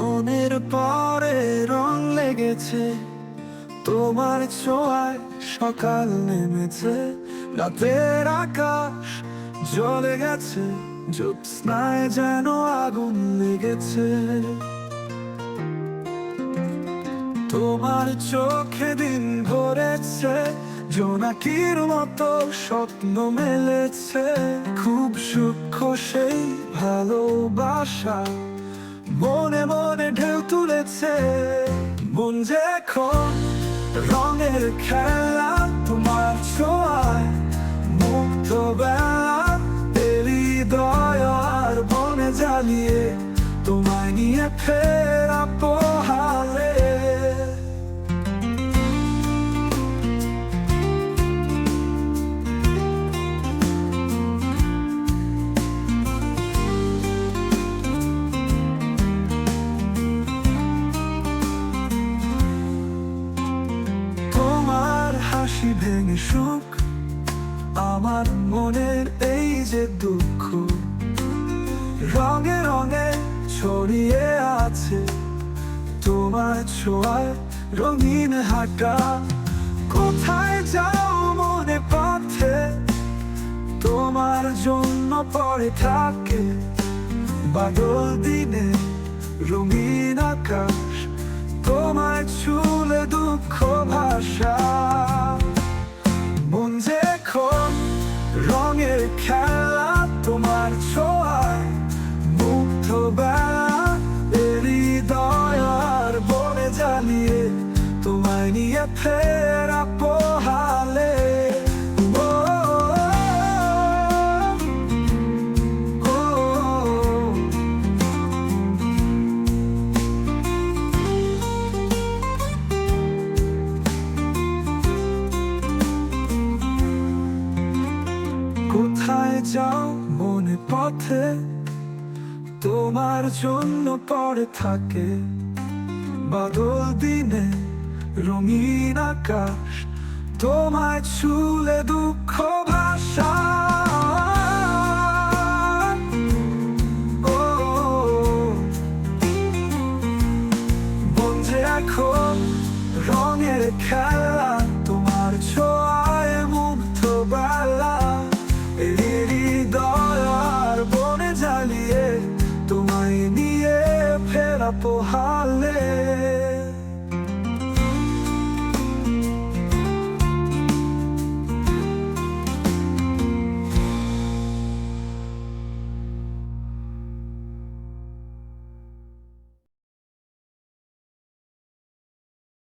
মনের পরে রং লেগেছে, তোমার ছোঁয়ায় সকাল নেমেছে। রাতের আকাশ জ্বলে গেছে, জ্যোৎস্নায় যেন আগুন লেগেছে। তোমার চোখে দিন ভরেছে, জোনাকির মতো স্বপ্ন মেলেছে। খুব সূক্ষ্ম সেই ভালোবাসা মনে মনে ঢেউ তুলেছে। মন যে এখন রঙের খেলা, তোমার ছোঁয়ায় মুক্ত বেলা। হৃদয় আর বনে জ্বালিয়ে তোমায় নিয়ে ফেরা পোহালে। হাসি ভেঙে সুখ, আমার মনের এই যে দুঃখ। রঙে রঙে ছড়িয়ে আছে তোমার ছোঁয়ায় রঙিন হাঁটা। কোথায় যাও মনে পথে, তোমার জন্য পড়ে থাকে বাদল দিনে রঙিন আকাশ। তোমায় ছুলে দুঃখ ভাষা। মন যে এখন রঙের খেলা, তোমার ছোঁয়ায় মুগ্ধ বেলা। হৃদয় আর বনে জ্বালিয়ে তোমায় নিয়ে ফেরা পোহালে। কোথায় যাও মনে পথে, তোমার জন্য পড়ে থাকে বাদল দিনে রঙিন আকাশ। তোমায় ছুলে দুঃখ